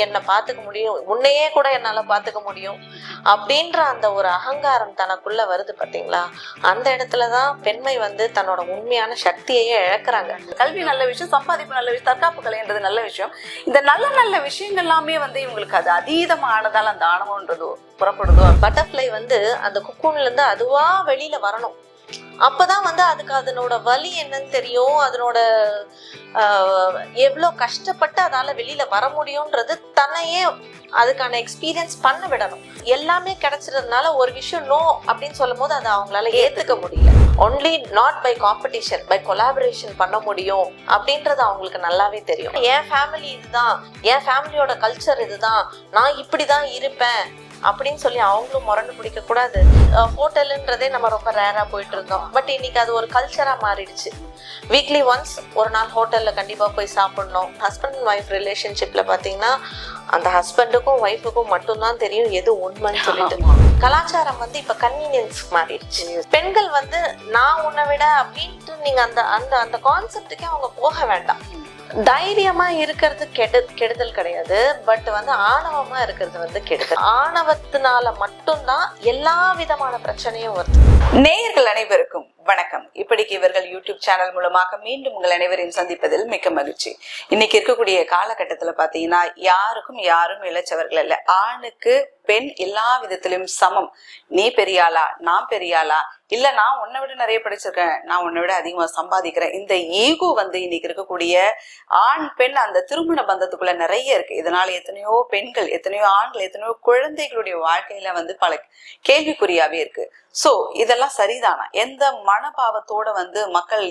என்னை பார்த்துக்க முடியும், உன்னையே கூட என்னால பார்த்துக்க முடியும் அப்படின்ற அந்த ஒரு அகங்காரம் தனக்குள்ள வருது பாத்தீங்களா? அந்த இடத்துலதான் பெண்மை வந்து தன்னோட உண்மையான சக்தியையே இழக்கிறாங்க. கல்வி நல்ல விஷயம், சம்பாதிப்பு நல்ல விஷயம், தற்காப்பு கலைன்றது நல்ல விஷயம். இந்த நல்ல நல்ல விஷயங்கள் எல்லாமே வந்து இவங்களுக்கு அது அதீதமானதால் அந்த ஆணவம்ன்றது புறப்படுதோ. பட்டர்ஃப்ளை வந்து அந்த குக்கூன்ல இருந்து அதுவா வெளியில வரணும். அப்பதான் வந்து அதுக்கு அதனோட வலி என்னன்னு தெரியும், அதனோட எவ்வளவு கஷ்டப்பட்டு அதால வெளியில வர முடியும்ன்றது தன்னையே அதுக்கான எக்ஸ்பீரியன்ஸ் பண்ண விடணும். எல்லாமே கிடைச்சிருந்தனால ஒரு விஷயம் நோ அப்படின்னு சொல்லும் போது அதை அவங்களால ஏத்துக்க முடியல. Only not by competition, by collaboration பண்ண முடியும் அப்படின்றது அவங்களுக்கு நல்லாவே தெரியும். என் ஃபேமிலி இதுதான், என் ஃபேமிலியோட கல்ச்சர் இதுதான், நான் இப்படிதான் இருப்பேன் அப்படின்னு சொல்லி அவங்களும் முரண்டு பிடிக்க கூடாது. ஹோட்டலுன்றதே நம்ம ரொம்ப ரேரா போயிட்டு இருந்தோம். பட் இன்னைக்கு அது ஒரு கல்ச்சரா மாறிடுச்சு. வீக்லி ஒன்ஸ் ஒரு நாள் ஹோட்டல்ல கண்டிப்பா போய் சாப்பிடணும். ஹஸ்பண்ட் அண்ட் ஒய்ஃப் ரிலேஷன்ஷிப்ல பாத்தீங்கன்னா அந்த ஹஸ்பண்டுக்கும் ஒய்ஃபுக்கும் மட்டும்தான் தெரியும் எது உண்மைன்னு சொல்லிட்டு. கலாச்சாரம் வந்து இப்ப கன்வீனியன்ஸ் மாறிடுச்சு. பெண்கள் வந்து நான் உன்னை விட அப்படின்ட்டு நீங்க அந்த அந்த அந்த கான்செப்டுக்கே அவங்க போக வேண்டாம். தைரியமா இருக்கிறது கெடுதல் கிடையாது, பட் வந்து ஆணவமா இருக்கிறது வந்து கெடுதல். ஆணவத்தினால மட்டும்தான் எல்லா விதமான பிரச்சனையும் வருது. நேயர்கள் அனைவருக்கும் வணக்கம். இப்படிக்கு இவர்கள் யூடியூப் சேனல் மூலமாக மீண்டும் உங்கள் அனைவரையும் சந்திப்பதில் மிக்க மகிழ்ச்சி. இன்னைக்கு இருக்கக்கூடிய காலகட்டத்துல பாத்தீங்கன்னா யாரும் இளைச்சவர்கள் இல்ல. ஆணுக்கு பெண் எல்லா விதத்திலும் சமம். நீ பெரியாளா, நான் பெரியாளா, இல்ல நான் உன்னை விட நிறைய படிச்சிருக்கேன், நான் உன்னை விட அதிகமா சம்பாதிக்கிறேன். இந்த ஈகோ வந்து இன்னைக்கு இருக்கக்கூடிய ஆண் பெண் அந்த திருமண பந்தத்துக்குள்ள நிறைய இருக்கு. இதனால எத்தனையோ பெண்கள், எத்தனையோ ஆண்கள், எத்தனையோ குழந்தைகளுடைய வாழ்க்கையில வந்து பல கேள்விக்குறியாவே இருக்கு. சோ இதெல்லாம் சரிதானா? எந்த மனபாவத்தோட வந்து மக்கள்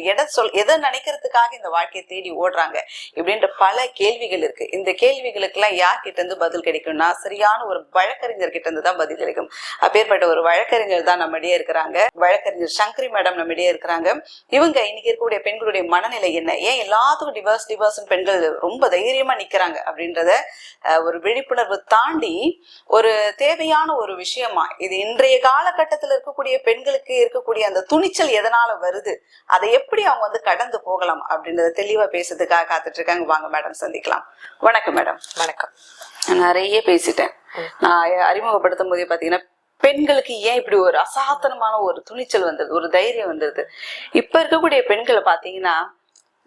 எதை நினைக்கிறதுக்காக இந்த வாழ்க்கையை தேடி ஓடுறாங்க இப்படின்ற பல கேள்விகள் இருக்கு. இந்த கேள்விகளுக்கு எல்லாம் யார்கிட்ட இருந்து பதில் கிடைக்கும்னா சரியான ஒரு வழக்கறிஞர் கிட்ட இருந்து தான் பதில் கிடைக்கும். அப்பேற்பட்ட ஒரு வழக்கறிஞர் தான் நம்மிடையே இருக்கிறாங்க. வழக்கறிஞர் சங்கரி மேடம் நம்மிடையே இருக்கிறாங்க. இவங்க இன்னைக்கு இருக்கக்கூடிய பெண்களுடைய மனநிலை என்ன, ஏன் எல்லாத்துக்கும் டிவர்ஸ் பெண்கள் ரொம்ப தைரியமா நிக்கிறாங்க அப்படின்றத ஒரு விழிப்புணர்வு தாண்டி ஒரு தேவையான ஒரு விஷயமா இது இன்றைய காலகட்டத்தில் இருக்கக்கூடிய பெண்களுக்கு இருக்கக்கூடிய அந்த துணிச்சல் எதனால வருது, அதை எப்படி அவங்க வந்து கடந்து போகலாம் அப்படின்றத தெளிவா பேசுறதுக்காக காத்துட்டு இருக்காங்க. வாங்க மேடம் சந்திக்கலாம். வணக்கம் மேடம். வணக்கம். நிறைய பேசிட்டேன். நான் அறிமுகப்படுத்தும் போதே பாத்தீங்கன்னா பெண்களுக்கு ஏன் இப்படி ஒரு அசாதாரணமான ஒரு துணிச்சல் வந்துருது, ஒரு தைரியம் வந்துருது. இப்ப இருக்கக்கூடிய பெண்களை பாத்தீங்கன்னா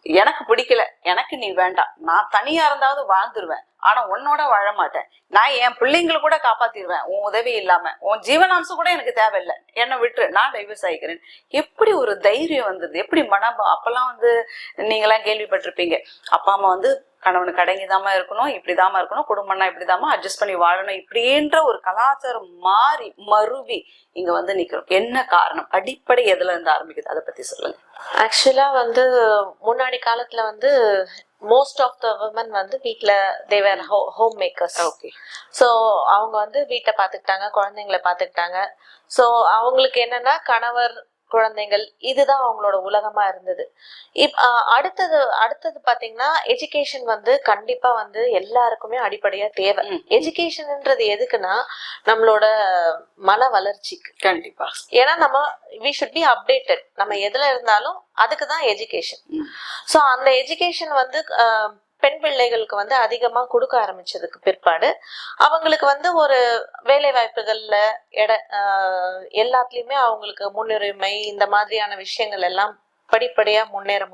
எனக்கு பிடிக்கல, எனக்கு நீ வேண்டாம், நான் தனியா இருந்தாவது வாழ்ந்துருவேன், ஆனா உன்னோட வாழ மாட்டேன், நான் என் பிள்ளைங்களை கூட காப்பாத்திடுவேன் உன் உதவி இல்லாம, உன் ஜீவனாம்சம் கூட எனக்கு தேவையில்லை, என்னை விட்டுரு, நான் டைவர்ஸ் ஆகிக்கிறேன். எப்படி ஒரு தைரியம் வந்தது, எப்படி மனபம்? அப்பெல்லாம் வந்து நீங்களாம் கேள்விப்பட்டிருப்பீங்க, அப்பா அம்மா வந்து கணவனுக்கு அடங்கிதாம இருக்கணும், இப்படிதாம இருக்கணும், குடும்பம்னா இப்படிதாம அட்ஜஸ்ட் பண்ணி வாழணும், இப்படின்ற ஒரு கலாச்சாரம் மருவி இங்க வந்து நிக்கிறோம். என்ன காரணம், அடிப்படை எதுல இருந்து ஆரம்பிக்குது, அதை பத்தி சொல்லுங்க. ஆக்சுவலா வந்து முன்னாடி காலத்துல வந்து மோஸ்ட் ஆஃப் த விமன் வந்து வீட்ல they were home makers. Okay. So அவங்க வந்து வீட்டை பார்த்துக்கிட்டாங்க, குழந்தைங்களை பார்த்துக்கிட்டாங்க. ஸோ அவங்களுக்கு என்னன்னா கணவர், குழந்தைகள் இதுதான் அவங்களோட உலகமா இருந்தது. அடுத்தது பாத்தீங்கன்னா எஜுகேஷன் வந்து கண்டிப்பா வந்து எல்லாருக்குமே அடிப்படையா தேவை. எஜுகேஷன்ன்றது எதுக்குன்னா நம்மளோட மன வளர்ச்சிக்கு. கண்டிப்பா. ஏன்னா நம்ம we should be updated. நம்ம எதுல இருந்தாலும் அதுக்குதான் எஜுகேஷன். ஸோ அந்த எஜுகேஷன் வந்து பெண் பிள்ளைகளுக்கு வந்து அதிகமா கொடுக்க ஆரம்பிச்சதுக்கு பிற்பாடு அவங்களுக்கு வந்து ஒரு வேலை வாய்ப்புகள்ல எல்லாத்துலயுமே அவங்களுக்கு முன்னுரிமை, இந்த மாதிரியான விஷயங்கள் எல்லாம் படிப்படியா முன்னேற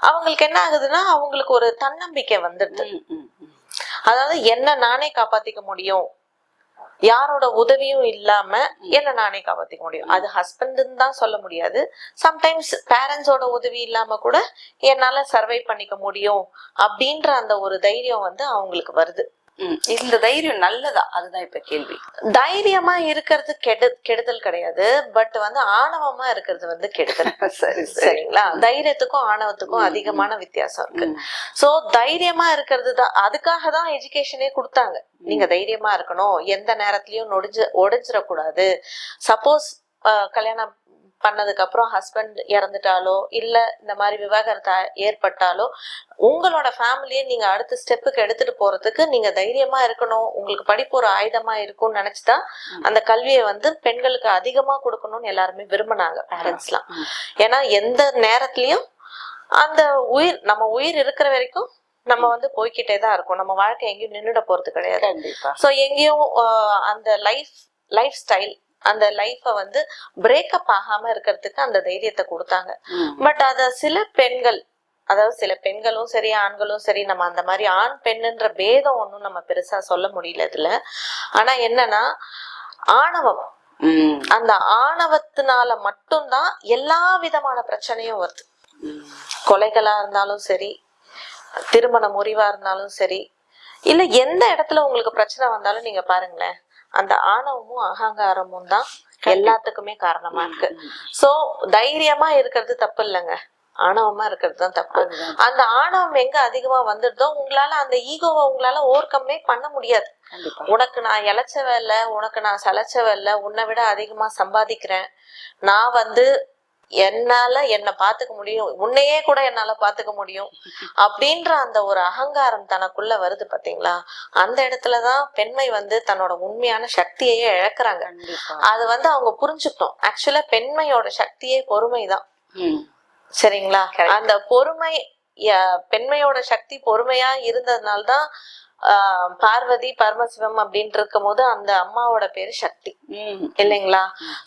அவங்களுக்கு என்ன ஆகுதுன்னா அவங்களுக்கு ஒரு தன்னம்பிக்கை வந்துடுது. அதாவது என்ன நானே காப்பாத்திக்க முடியும், யாரோட உதவியும் இல்லாம என்ன நானே காப்பாத்திக்க முடியும். அது ஹஸ்பண்ட்னு தான் சொல்ல முடியாது, சம்டைம்ஸ் பேரண்ட்ஸோட உதவி இல்லாம கூட என்னால சர்வை பண்ணிக்க முடியும் அப்படின்ற அந்த ஒரு தைரியம் வந்து அவங்களுக்கு வருது. இந்த தைரியம் நல்லதா, அதுதான் இப்ப கேள்வி. தைரியமா இருக்கிறது கெடுதல் கிடையாது, பட் வந்து ஆணவமா இருக்கிறது வந்து கெடுதல். சரிங்களா? தைரியத்துக்கும் ஆணவத்துக்கும் அதிகமான வித்தியாசம் இருக்கு. சோ தைரியமா இருக்கிறது தான், அதுக்காக தான் எஜுகேஷனே கொடுத்தாங்க. நீங்க தைரியமா இருக்கணும், எந்த நேரத்திலயும் உடைஞ்சிடக்கூடாது. சப்போஸ் கல்யாணம் பண்ணதுக்கு அப்புறம் ஹஸ்பண்ட் இறந்துட்டாலோ இல்ல இந்த மாதிரி விவாகரத்து ஏற்பட்டாலோ உங்களோட ஃபேமிலியை நீங்க அடுத்த ஸ்டெப்புக்கு எடுத்துட்டு போறதுக்கு நீங்க தைரியமா இருக்கணும். உங்களுக்கு படிப்பு ஒரு ஆயுதமா இருக்கும்னு நினைச்சுதான் அந்த கல்வியை வந்து பெண்களுக்கு அதிகமா கொடுக்கணும்னு எல்லாருமே விரும்பினாங்க பேரண்ட்ஸ்லாம். ஏன்னா எந்த நேரத்திலயும் அந்த நம்ம உயிர் இருக்கிற வரைக்கும் நம்ம வந்து போய்கிட்டே தான் இருக்கும். நம்ம வாழ்க்கை எங்கேயும் நின்னுட போறது கிடையாது. கண்டிப்பா. சோ எங்கேயும் அந்த லைஃப் ஸ்டைல், அந்த லைஃப வந்து பிரேக்கப் ஆகாம இருக்கிறதுக்கு அந்த தைரியத்தை கொடுத்தாங்க. பட் அத சில பெண்கள், அதாவது சில பெண்களும் சரி ஆண்களும் சரி, நம்ம அந்த மாதிரி ஆண் பெண்ணுன்ற பேதம் ஒண்ணும் நம்ம பெருசா சொல்ல முடியல இதுல. ஆனா என்னன்னா, ஆணவம், அந்த ஆணவத்தினால மட்டும்தான் எல்லா விதமான பிரச்சனையும் வருது. கொலைகளா இருந்தாலும் சரி, திருமண முறிவா இருந்தாலும் சரி, இல்ல எந்த இடத்துல உங்களுக்கு பிரச்சனை வந்தாலும் நீங்க பாருங்களேன், அந்த ஆணவமும் அகங்காரமும் தான் எல்லாத்துக்குமே காரணமா இருக்கு. சோ தைரியமா இருக்கிறது தப்பு இல்லைங்க, ஆணவமா இருக்கிறது தான் தப்பு. அந்த ஆணவம் எங்க அதிகமா வந்துடுதோ உங்களால அந்த ஈகோவை உங்களால ஓவர்கம்மே பண்ண முடியாது. உனக்கு நான் இழைச்சவ இல்ல, உனக்கு நான் சலைச்சவ இல்ல, உன்னை விட அதிகமா சம்பாதிக்கிறேன், நான் வந்து என்னால என்ன பாத்துக்க முடியும், உன்னையே கூட என்னால பாத்துக்க முடியும் அப்படின்ற அந்த ஒரு அகங்காரம் தனக்குள்ள வருது பாத்தீங்களா, அந்த இடத்துலதான் பெண்மை வந்து தன்னோட உண்மையான சக்தியையே இழக்கிறாங்க. அது வந்து அவங்க புரிஞ்சுக்கணும். ஆக்சுவலா பெண்மையோட சக்தியே பொறுமைதான். சரிங்களா? அந்த பொறுமை, பெண்மையோட சக்தி பொறுமையா இருந்ததுனால்தான் பார்வதி பரமசிவம் அப்படின்னு இருக்கும் போது அந்த அம்மாவோட பேரு சக்தி இல்லைங்களா?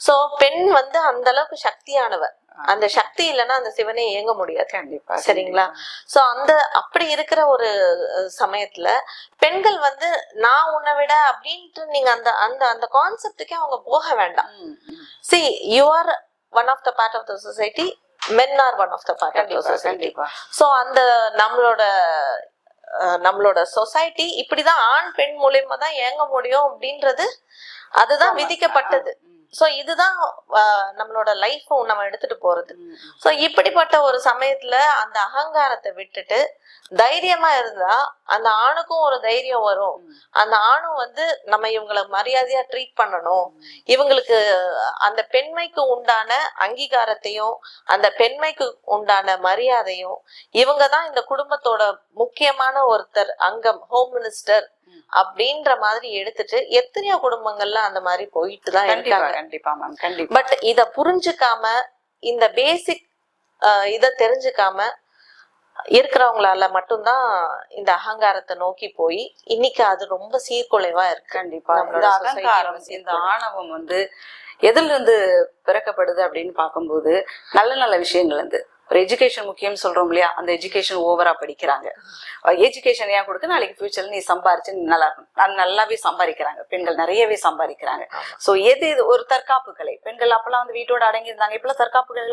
சோ பெண் வந்து அந்த அளவுக்கு சக்தியானவ. அந்த சக்தி இல்லைன்னா அந்த சிவனே இயங்க முடியாது. கண்டிப்பா. சரிங்களா? சோ அந்த அப்படி இருக்கிற ஒரு சமயத்துல பெண்கள் வந்து நான் உன்னை விட அப்படின்ட்டு நீங்க அந்த அந்த அந்த கான்செப்டுக்கே அவங்க போக வேண்டாம். See, you are one of the part of the society, men are one of the part of the society. So அந்த நம்மளோட சொசைட்டி இப்படிதான் ஆண் பெண் மூலியமா தான் இயங்க முடியும் அப்படின்றது அதுதான் விதிக்கப்பட்டது. சோ இதுதான் நம்மளோட லைஃபும் நம்ம எடுத்துட்டு போறது. சோ இப்படிப்பட்ட ஒரு சமயத்துல அந்த அகங்காரத்தை விட்டுட்டு தைரியமா இருந்தா அந்த ஆணுக்கும் ஒரு தைரியம் வரும். அந்த ஆணும் வந்து நம்ம இவங்களை மரியாதையா ட்ரீட் பண்ணணும், இவங்களுக்கு அந்த பெண்மைக்கு உண்டான அங்கீகாரத்தையும் அந்த பெண்மைக்கு உண்டான மரியாதையும், இவங்கதான் இந்த குடும்பத்தோட முக்கியமான ஒருத்தர், அங்கம், ஹோம் மினிஸ்டர் அப்படின்ற மாதிரி எடுத்துட்டு எத்தனையோ குடும்பங்கள்ல அந்த மாதிரி போயிட்டு தான் இருக்காங்க. பட் இத புரிஞ்சுக்காம, இந்த பேசிக் இத தெரிஞ்சுக்காம இருக்கிறவங்களால மட்டும்தான் இந்த அகங்காரத்தை நோக்கி போய் இன்னைக்கு அது ரொம்ப சீர்குலைவா இருக்கு. கண்டிப்பா. இந்த அகங்காரம், இந்த ஆணவம் வந்து எதுல இருந்து பிறக்கப்படுது அப்படின்னு பார்க்கும்போது நல்ல நல்ல விஷயங்கள் வந்து ஒரு எஜுகேஷன் முக்கியம் சொல்றோம் இல்லையா, அந்த எஜுகேஷன் ஓவரா படிக்கிறாங்க. எஜுகேஷன் ஏன் கொடுக்க, நாளைக்கு ஃபியூச்சர்ல நீ சம்பாரிச்சு நல்லா இருக்கும், நல்லாவே சம்பாதிக்கிறாங்க பெண்கள், நிறையவே சம்பாதிக்கிறாங்க. சோ எது ஒரு தற்காப்பு கலை, பெண்கள் அப்பெல்லாம் வந்து வீட்டோட அடங்கி இருந்தாங்க. இப்பெல்லாம் தற்காப்புகள்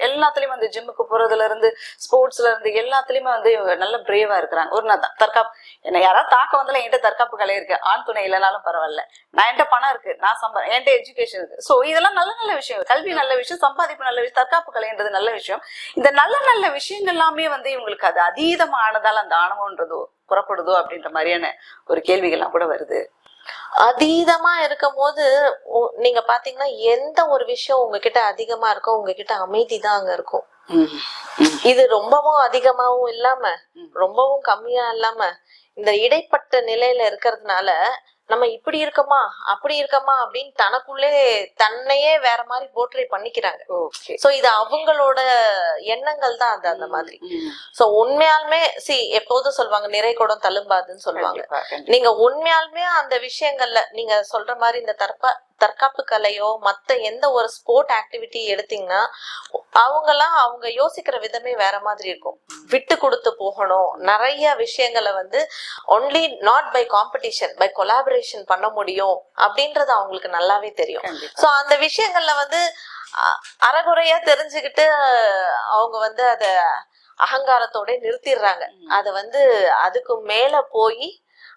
எல்லாத்துலயும் வந்து ஜிம்முக்கு போறதுல இருந்து ஸ்போர்ட்ஸ்ல இருந்து எல்லாத்துலயுமே வந்து நல்ல பிரேவா இருக்கிறாங்க. ஒரு தற்காப்பு, என்ன யாராவது தாக்க வந்தாலும் என்கிட்ட தற்காப்பு கலை இருக்கு, ஆண் துணை இல்லைனாலும் பரவாயில்ல, நான் என்கிட்ட பணம் இருக்கு, நான் என்கிட்ட எஜுகேஷன் இருக்கு. சோ இதெல்லாம் நல்ல நல்ல விஷயம். கல்வி நல்ல விஷயம், சம்பாதிப்பு நல்ல விஷயம், தற்காப்பு கலைன்றது நல்ல விஷயம். இந்த நல்ல நல்ல விஷயங்கள் எல்லாமே வந்து இவங்களுக்கு அது அதீதமானதால அந்த ஆணவம்ன்றதோ புறப்படுதோ அப்படின்ற மாதிரியான ஒரு கேள்விகள்லாம் கூட வருது. அதீதமா இருக்கும் போது நீங்க பாத்தீங்கன்னா எந்த ஒரு விஷயம் உங்ககிட்ட அதிகமா இருக்கோ உங்ககிட்ட அமைதி தான் அங்க இருக்கும். இது ரொம்பவும் அதிகமாவும் இல்லாம ரொம்பவும் கம்மியா இல்லாம இந்த இடைப்பட்ட நிலையில இருக்கிறதுனால நம்ம இப்படி இருக்கமா அப்படி இருக்கமா அப்படின்னு தனக்குள்ளே தன்னையே வேற மாதிரி போர்ட்ரே பண்ணிக்கிறாங்க. சோ இது அவங்களோட எண்ணங்கள் தான் அது அந்த மாதிரி. சோ உண்மையாலுமே எப்போதும் சொல்லுவாங்க நிறை குடம் தழும்பாதுன்னு சொல்லுவாங்க. நீங்க உண்மையாலுமே அந்த விஷயங்கள்ல நீங்க சொல்ற மாதிரி இந்த தற்காப்பு கலையோ மத்த எந்த ஒரு ஸ்போர்ட் ஆக்டிவிட்டி எடுத்தீங்கன்னா அவங்க யோசிக்கிற விதமே வேற மாதிரி இருக்கும். விட்டு கொடுத்து போகணும், நிறைய விஷயங்களை வந்து only not by competition by collaboration பண்ண முடியும் அப்படின்றது அவங்களுக்கு நல்லாவே தெரியும். சோ அந்த விஷயங்கள்ல வந்து அறகுறையா தெரிஞ்சுக்கிட்டு அவங்க வந்து அத அகங்காரத்தோட நிறுத்திடுறாங்க. அத வந்து அதுக்கு மேல போய்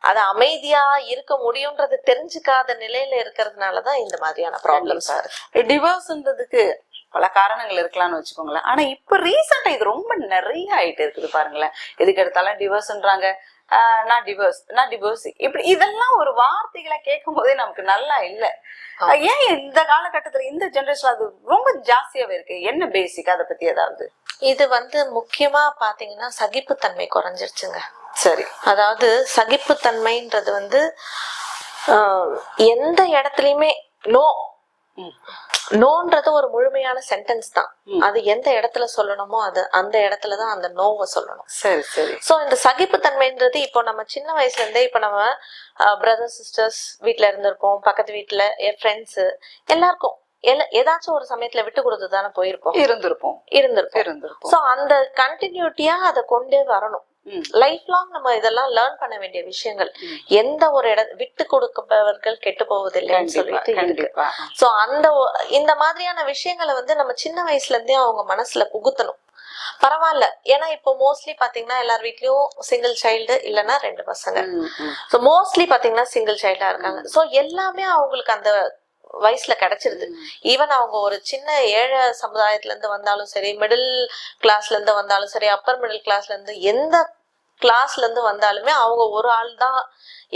அது அமைதியா இருக்க முடியும்ன்றது தெரிஞ்சுக்காத நிலையில இருக்கிறதுனாலதான் இந்த மாதிரியான ப்ராப்ளம்ஸ். டிவோர்ஸ்ன்றதுக்கு பல காரணங்கள் இருக்கலாம்னு வச்சுக்கோங்களேன். ஆனா இப்ப ரீசெண்டா இது ரொம்ப நிறைய ஆயிட்டு இருக்குது பாருங்களேன். எதுக்கு எடுத்தாலும் டிவோர்ஸ்ன்றாங்க, நான் டிவோர்ஸ் இப்படி இதெல்லாம் ஒரு வார்த்தைகளை கேட்கும் போதே நமக்கு நல்லா இல்ல. ஏன் இந்த காலகட்டத்துல இந்த ஜெனரேஷன்ல அது ரொம்ப ஜாஸ்தியாவே இருக்கு? என்ன பேசிக், அதை பத்தி ஏதாவது? இது வந்து முக்கியமா பாத்தீங்கன்னா சகிப்புத்தன்மை குறைஞ்சிருச்சுங்க. சரி, அதாவது சகிப்புத்தன்மைன்றது வந்து எந்த இடத்துலயுமே நோ நோன்றது ஒரு முழுமையான சென்டென்ஸ் தான். அது எந்த இடத்துல சொல்லணுமோ அது அந்த இடத்துலதான் அந்த நோவை சொல்லணும். சரி சரி. சோ இந்த சகிப்புத்தன்மைன்றது இப்போ நம்ம சின்ன வயசுல இருந்தே இப்ப நம்ம பிரதர்ஸ் சிஸ்டர்ஸ் வீட்டுல இருந்திருப்போம், பக்கத்து வீட்டுல ஃப்ரெண்ட்ஸ் எல்லாருக்கும் ஏதாச்சும் ஒரு சமயத்துல விட்டு கொடுத்து தானே இருந்திருப்போம். சோ அந்த கண்டினியூட்டியா அதை கொண்டே வரணும். லைஃப் லாங் நம்ம இதெல்லாம் லேர்ன் பண்ண வேண்டிய விஷயங்கள். எந்த ஒரு விட்டு கொடுப்பவர்கள் கெட்டு போவதில்லைன்னு சொல்லிட்டு இருக்கு. சோ இந்த மாதிரியான விஷயங்களை வந்து நம்ம சின்ன வயசுல இருந்தே அவங்க மனசுல புகுத்தணும். பரவாயில்ல, ஏன்னா இப்போ மோஸ்ட்லி பாத்தீங்கன்னா எல்லார் வீட்லயும் சிங்கிள் சைல்டு இல்லைன்னா 2 பசங்க. சோ மோஸ்ட்லி பாத்தீங்கன்னா சிங்கிள் சைல்டா இருக்காங்க. சோ எல்லாமே அவங்களுக்கு அந்த வயசுல கிடைச்சிருது. ஈவன் அவங்க ஒரு சின்ன ஏழை சமுதாயத்துல இருந்து வந்தாலும் சரி, மிடில் கிளாஸ்ல இருந்து வந்தாலும் சரி, அப்பர் மிடில் கிளாஸ்ல இருந்து எந்த கிளாஸ்ல இருந்து வந்தாலுமே அவங்க ஒரு ஆள் தான்.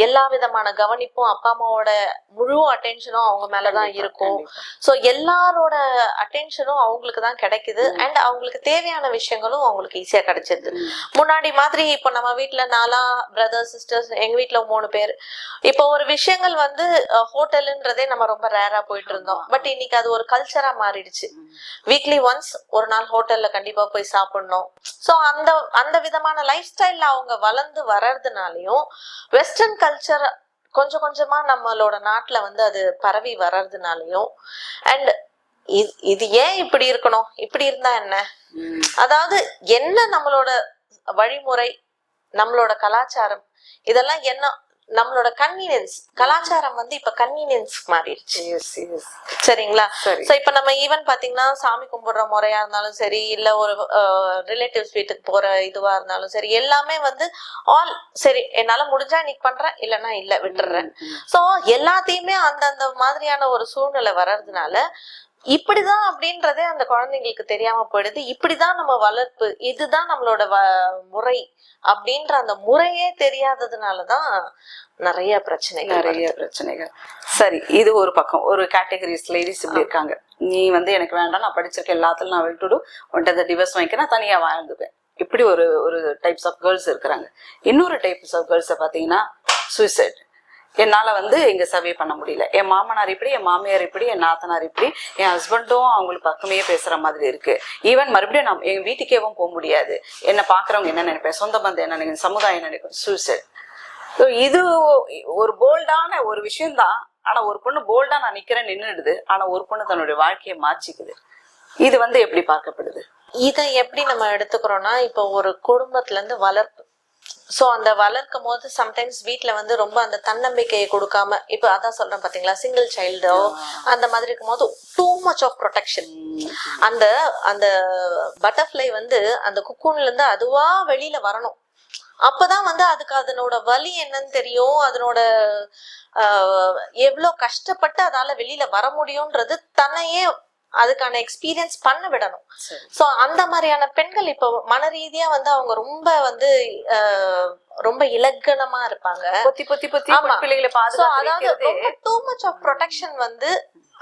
எல்லா விதமான கவனிப்பும் அப்பா அம்மாவோட முழு அட்டென்ஷனும் அவங்க மேலதான் இருக்கும். சோ எல்லாரோட அட்டென்ஷனும் அவங்களுக்கு தான் கிடைக்குது. அண்ட் அவங்களுக்கு தேவையான விஷயங்களும் அவங்களுக்கு ஈஸியா கிடைச்சிருது. முன்னாடி மாதிரி இப்போ நம்ம வீட்டுல 4 பிரதர்ஸ் சிஸ்டர்ஸ், எங்க வீட்டுல 3 பேர். இப்போ ஒரு விஷயங்கள் வந்து ஹோட்டலுன்றதே நம்ம ரொம்ப ரேரா போயிட்டு இருந்தோம். பட் இன்னைக்கு அது ஒரு கல்ச்சரா மாறிடுச்சு. வீக்லி ஒன்ஸ் ஒரு நாள் ஹோட்டல்ல கண்டிப்பா போய் சாப்பிடணும். சோ அந்த விதமான லைஃப் ஸ்டைல்ல அவங்க வளர்ந்து வர்றதுனாலயும் வெஸ்டர்ன் கல்ச்சர் கொஞ்சம் கொஞ்சமா நம்மளோட நாட்டுல வந்து அது பரவி வர்றதுனாலயும் அண்ட் இது ஏன் இப்படி இருக்கணும், இப்படி இருந்தா என்ன, அதாவது என்ன நம்மளோட வழிமுறை, நம்மளோட கலாச்சாரம், இதெல்லாம் என்ன நம்மளோட கன்வீனியன்ஸ். கலாச்சாரம் வந்து இப்ப கன்வீனியன்ஸ் மாறிடுச்சு. சரிங்களா? சோ இப்ப நம்ம ஈவன் பாத்தீங்கன்னா சாமி கும்பிடுற முறையா இருந்தாலும் சரி, இல்ல ஒரு ரிலேட்டிவ்ஸ் வீட்டுக்கு போற இதுவா இருந்தாலும் சரி, எல்லாமே வந்து ஆல் சரி என்னால முடிஞ்சா இன்னைக்கு பண்றேன், இல்லைன்னா இல்ல விட்டுறேன். சோ எல்லாத்தையுமே அந்தந்த மாதிரியான ஒரு சூழ்நிலை வர்றதுனால இப்படிதான் அப்படின்றதே அந்த குழந்தைங்களுக்கு தெரியாம போயிடுது. இப்படிதான் நம்ம வளர்ப்பு, இதுதான் நம்மளோட முறை அப்படின்ற அந்த முறையே தெரியாததுனாலதான் நிறைய பிரச்சனைகள். சரி, இது ஒரு பக்கம். ஒரு கேட்டகரிஸ் லேடிஸ் இப்படி இருக்காங்க, நீ வந்து எனக்கு வேண்டாம், நான் படிச்சிருக்கேன், எல்லாத்துலயும் நான் விட்டுடும், உன்ட்ட டிவர்ஸ் வாங்கிக்க, நான் தனியா வாழ்ந்துப்பேன். இப்படி ஒரு டைப்ஸ் ஆஃப் கேர்ள்ஸ் இருக்கிறாங்க. இன்னொரு டைப்ஸ் ஆஃப் கேர்ள்ஸை பாத்தீங்கன்னா சூசைட். என்னால வந்து இங்க சர்வே பண்ண முடியல, என் மாமனார் இப்படி, என் மாமியார் இப்படி, என் நாத்தனார் இப்படி, என் ஹஸ்பண்டும் அவங்களுக்கு பக்கமே பேசுற மாதிரி இருக்கு. ஈவன் மறுபடியும் நான் என் வீட்டுக்கேவும் போக முடியாது, என்ன பாக்குறவங்க என்ன நினைப்பேன், சொந்த பந்தம் என்ன நினைக்கும், சமுதாயம் நினைக்கும். சூசைட் இது ஒரு போல்டான ஒரு விஷயம் தான். ஆனா ஒரு பொண்ணு போல்டா நான் நிக்கிறேன் நின்னுடுது, ஆனா ஒரு பொண்ணு தன்னுடைய வாழ்க்கையை மாற்றிக்குது. இது வந்து எப்படி பார்க்கப்படுது? இதை எப்படி நம்ம எடுத்துக்கிறோம்னா, இப்போ ஒரு குடும்பத்துல இருந்து வளர்ப்பு. சோ அந்த வளர்க்கும் போது சம்டைம்ஸ் வீட்டுல வந்து ரொம்ப அந்த தன்னம்பிக்கையை கொடுக்காம, இப்ப அதான் சொல்றேன் பாத்தீங்களா, சிங்கிள் சைல்டோ அந்த மாதிரி இருக்கும் போது டூ மச் ஆஃப் ப்ரொடெக்ஷன். அந்த அந்த பட்டர்ஃப்ளை வந்து அந்த குக்கூன்ல இருந்து அதுவா வெளியில வரணும். அப்பதான் வந்து அதுக்கு அதனோட வலி என்னன்னு தெரியும், அதனோட எவ்வளவு கஷ்டப்பட்டு அதால வெளியில வர முடியும்ன்றது தன்னையே அதுக்கான எக்ஸ்பீரியன்ஸ் பண்ண விடணும். சோ அந்த மாதிரியான பெண்கள் இப்போ மன ரீதியா வந்து அவங்க ரொம்ப வந்து ரொம்ப இலக்கணமா இருப்பாங்க. அதாவது டூ மச் ஆஃப் ப்ரொடெக்ஷன் வந்து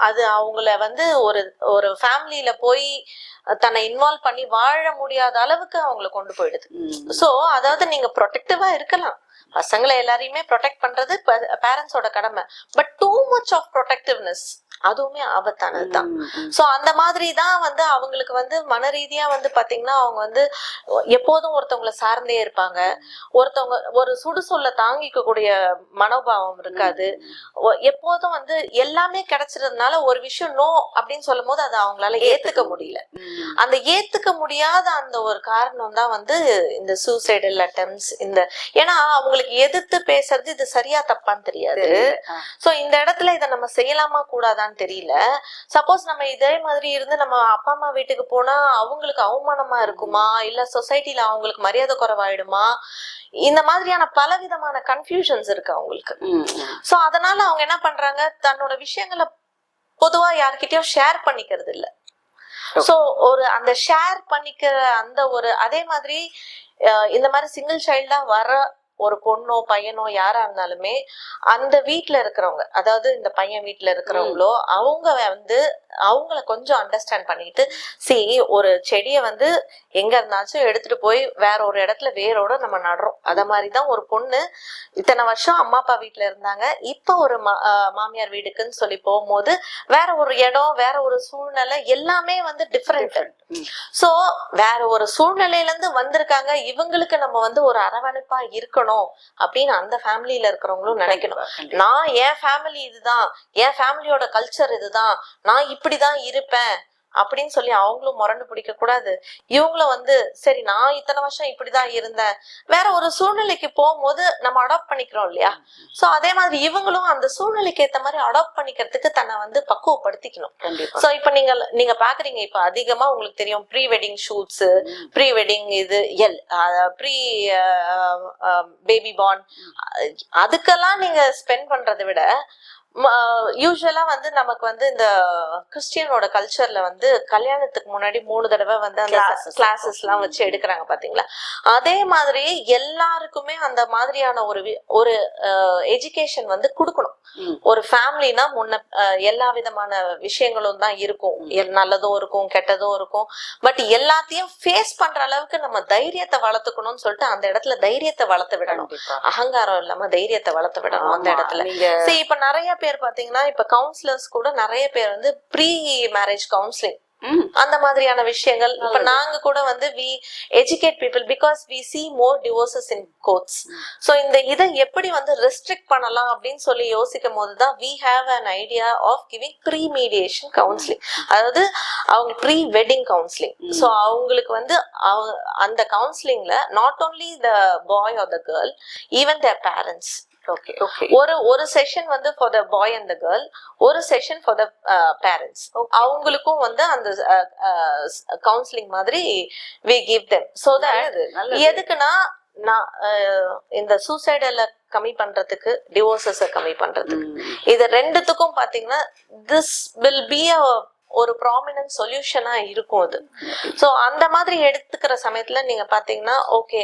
அது அவங்கள வந்து ஒரு ஃபேமிலியில போய் தன்னை இன்வால்வ் பண்ணி வாழ முடியாத அளவுக்கு அவங்களை கொண்டு போயிடுது. சோ அதாவது நீங்க ப்ரொடெக்டிவா இருக்கலாம், பசங்களை எல்லாரையுமே ப்ரொடெக்ட் பண்றது பேரண்ட்ஸோட கடமை. But too much of protectiveness அதுவுமே ஆபத்தானதுதான். சோ அந்த மாதிரி தான் வந்து அவங்களுக்கு வந்து மன ரீதியா வந்து பாத்தீங்கன்னா அவங்க வந்து எப்போதும் ஒருத்தவங்களை சார்ந்தே இருப்பாங்க. ஒருத்தவங்க ஒரு சுடு சொல்ல தாங்கிக்க கூடிய மனோபாவம் இருக்காது. எப்போதும் வந்து எல்லாமே கிடைச்சிருந்தனால ஒரு விஷயம் நோ அப்படின்னு சொல்லும் போது அதை அவங்களால ஏத்துக்க முடியல. அந்த ஏத்துக்க முடியாத அந்த ஒரு காரணம் தான் வந்து இந்த சூசைடல் அட்டெம்ப்ட்ஸ். ஏன்னா அவங்களுக்கு எதிர்த்து பேசுறது இது சரியா தப்பான்னு தெரியாது. சோ இந்த இடத்துல இதை நம்ம செய்யலாமா கூடாதான்னு தெரியல. சப்போஸ் நம்ம இதே மாதிரி இருந்து நம்ம அப்பா அம்மா வீட்டுக்கு போனா அவங்களுக்கு அவமானமா இருக்குமா, இல்ல சொசைட்டில அவங்களுக்கு மரியாதை குறைவாயிடுமா, இந்த மாதிரியான பலவிதமான கன்ஃபியூஷன்ஸ் இருக்கு அவங்களுக்கு. சோ அதனால அவங்க என்ன பண்றாங்க, தன்னோட விஷயங்களை பொதுவா யார்கிட்டயும் ஷேர் பண்ணிக்கிறது இல்ல. சோ ஒரு அந்த ஷேர் பண்ணிக்கிற அந்த ஒரு அதே மாதிரி இந்த மாதிரி சிங்கிள் சைல்டா வர ஒரு பொண்ணோ பையனோ யாரா இருந்தாலுமே அந்த வீட்ல இருக்கிறவங்க, அதாவது இந்த பையன் வீட்ல இருக்கிறவங்களோ அவங்க வந்து அவங்கள கொஞ்சம் அண்டர்ஸ்டாண்ட் பண்ணிட்டு, ஒரு செடியை வந்து எங்க இருந்தாச்சும் எடுத்துட்டு போய் வேற ஒரு இடத்துல வேரோட நம்ம நடுறோம். அத மாதிரிதான் ஒரு பொண்ணு இத்தனை வருஷம் அம்மா அப்பா வீட்டுல இருந்தாங்க, இப்ப ஒரு மாமியார் வீடுக்குன்னு சொல்லி போகும்போது வேற ஒரு இடம், வேற ஒரு சூழ்நிலை, எல்லாமே வந்து டிஃபரெண்ட். சோ வேற ஒரு சூழ்நிலையில இருந்து வந்திருக்காங்க, இவங்களுக்கு நம்ம வந்து ஒரு அரவணைப்பா இருக்கணும் அப்படின்னு அந்த ஃபேமிலியில இருக்கிறவங்களும் நினைக்கணும். நான் என் ஃபேமிலி இதுதான், என் ஃபேமிலியோட கல்ச்சர் இதுதான், நான் இப்படிதான் இருப்பேன் அப்படின்னு சொல்லி அவங்களும் முரண்டு பிடிக்க கூடாது. இவங்களும் வந்து சரி நான் இத்தனை வருஷம் இப்படிதான் இருந்தேன், வேற ஒரு சூழ்நிலைக்கு போகும்போது நம்ம அடாப்ட் பண்ணிக்கிறோம் இல்லையா. சோ அதே மாதிரி இவங்களும் அந்த சூழ்நிலைக்கு ஏத்த மாதிரி அடாப்ட் பண்ணிக்கிறதுக்கு தன்னை வந்து பக்குவப்படுத்திக்கணும். சோ இப்ப நீங்க பாக்குறீங்க, இப்ப அதிகமா உங்களுக்கு தெரியும் pre wedding shoots, pre wedding இது ப்ரீ பேபி பார்ன், அதுக்கெல்லாம் நீங்க ஸ்பெண்ட் பண்றதை விட யூஸ்வலா வந்து நமக்கு வந்து இந்த கிறிஸ்டியனோட கல்ச்சர்ல வந்து கல்யாணத்துக்கு முன்னாடி 3 தடவை வந்து அந்த கிளாஸஸ் எல்லாம் வச்சு எடுக்கிறாங்க பாத்தீங்களா. அதே மாதிரி எல்லாருக்குமே அந்த மாதிரியான ஒரு எஜுகேஷன் வந்து கொடுக்கணும். ஒரு ஃபேமிலினா முன்ன எல்லா விதமான விஷயங்களும் தான் இருக்கும், நல்லதும் இருக்கும் கெட்டதும் இருக்கும். பட் எல்லாத்தையும் ஃபேஸ் பண்ற அளவுக்கு நம்ம தைரியத்தை வளர்த்துக்கணும்னு சொல்லிட்டு அந்த இடத்துல தைரியத்தை வளர்த்து விடணும். அகங்காரம் இல்லாம தைரியத்தை வளர்த்து விடணும் அந்த இடத்துல. சரி, இப்ப நிறைய பேர் பாத்தீங்கன்னா இப்ப கவுன்சிலர்ஸ் கூட நிறைய பேர் வந்து ப்ரீ மேரேஜ் கவுன்சிலிங் அந்த மாதிரியான விஷயங்கள். இப்ப நாங்க கூட வந்து we educate people because we see more divorces in courts. So இந்த இதை எப்படி வந்து ரெஸ்ட்ரிக்ட் பண்ணலாம் அப்படின்னு சொல்லி யோசிக்கும் போதுதான் we have an idea of giving pre-mediation counseling, அதாவது அவங்க ப்ரீ வெட்டிங் கவுன்சிலிங். ஸோ அவங்களுக்கு வந்து அந்த கவுன்சிலிங்ல not only the boy or the girl, even their parents. ஒரு செஷன் வந்து for the boy and the girl, ஒரு செஷன் ஃபார் த பேரண்ட்ஸ். அவங்களுக்கும் வந்து அந்த கவுன்சிலிங் மாதிரி we give them. So that எதுக்குன்னா இந்த சூசைடல கம்மி பண்றதுக்கு, டிவோர்சஸ கம்மி பண்றதுக்கு, இது ரெண்டுத்துக்கும் பாத்தீங்கன்னா this will be ஒரு ப்ராமினன்ட் சொல்யூஷனா இருக்கும் அது. சோ அந்த மாதிரி எடுத்துக்கிற சமயத்துல நீங்க பாத்தீங்கன்னா ஓகே,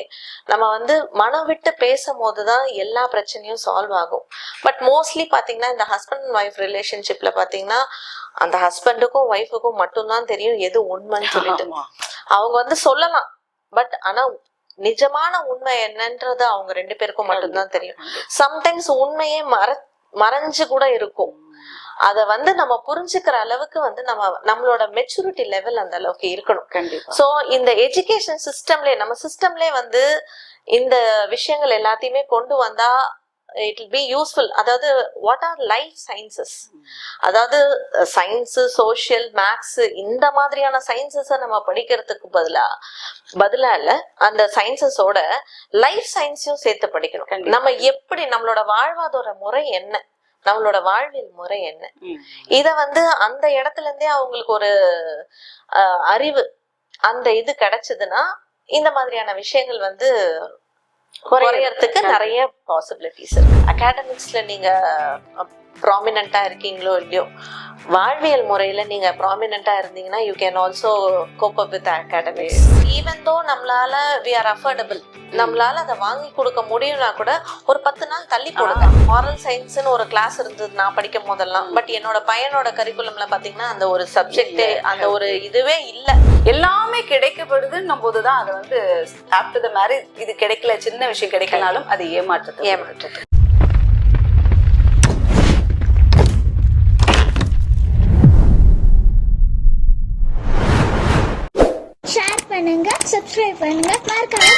நம்ம வந்து மனம் விட்டு பேசும் போதுதான் எல்லா பிரச்சனையும் சால்வ் ஆகும். பட் மோஸ்ட்லி பாத்தீங்கன்னா இந்த ஹஸ்பண்ட் அண்ட் ஒய்ஃப் ரிலேஷன்ஷிப்ல பாத்தீங்கன்னா அந்த ஹஸ்பண்டுக்கும் ஒய்ஃபுக்கும் மட்டும்தான் தெரியும் எது உண்மைன்னு சொல்லிட்டு. அவங்க வந்து சொல்லலாம், பட் ஆனா நிஜமான உண்மை என்னன்றது அவங்க 2 பேருக்கும் மட்டும்தான் தெரியும். சம்டைம்ஸ் உண்மையே மறைஞ்சு கூட இருக்கும். அத வந்து நம்ம புரிஞ்சுக்கிற அளவுக்கு வந்து நம்மளோட மெச்சூரிட்டி லெவல் அந்த அளவுக்கு இருக்கணும். சோ இந்த எஜுகேஷன் சிஸ்டம்லயே, நம்ம சிஸ்டம்லயே வந்து இந்த விஷயங்கள் எல்லாத்தையுமே கொண்டு வந்தா it will be useful. அதாவது வாட் ஆர் லைஃப் சயின்சஸ், அதாவது சயின்ஸ், சோஷியல், மேக்ஸ், இந்த மாதிரியான சயின்சஸ நம்ம படிக்கிறதுக்கு பதிலா இல்ல, அந்த சயின்சஸோட லைஃப் சயின்ஸையும் சேர்த்து படிக்கணும். நம்ம எப்படி நம்மளோட வாழ்வாதார முறை என்ன, நம்மளோட வாழ்வியல் முறை என்ன, இத வந்து அந்த இடத்துல இருந்தே அவங்களுக்கு ஒரு அறிவு, அந்த இது கிடைச்சதுன்னா இந்த மாதிரியான விஷயங்கள் வந்து குறையறதுக்கு நிறைய பாசிபிலிட்டிஸ் இருக்கு. அகாடமிக்ஸ்ல நீங்க ப்ராமினென்ட்டா இருக்கீங்களோ இல்லையோ, வாழ்வியல் முறையில நீங்க ப்ராமினென்ட்டா இருந்தீங்கன்னா you can also cope up with academics. Even though நம்மளால we are affordable, நம்மளால அதை வாங்கி கொடுக்க முடியும்னா கூட ஒரு 10 நாள் தள்ளி போடுங்க. மாரல் சயின்ஸ்னு ஒரு கிளாஸ் இருந்தது நான் படிக்கும் போதெல்லாம். பட் என்னோட பையனோட கரிக்குலம்ல பாத்தீங்கன்னா அந்த ஒரு சப்ஜெக்டே, அந்த ஒரு இதுவே இல்ல. எல்லாமே கிடைக்கப்படுதுன்னும் போதுதான் அது வந்து ஆஃப்டர் த மேரேஜ் இது கிடைக்கல, சின்ன விஷயம் கிடைக்கனாலும் அது ஏமாற்றுது. ஷேர் பண்ணுங்க, சப்ஸ்கிரைப் பண்ணுங்க, மறக்காம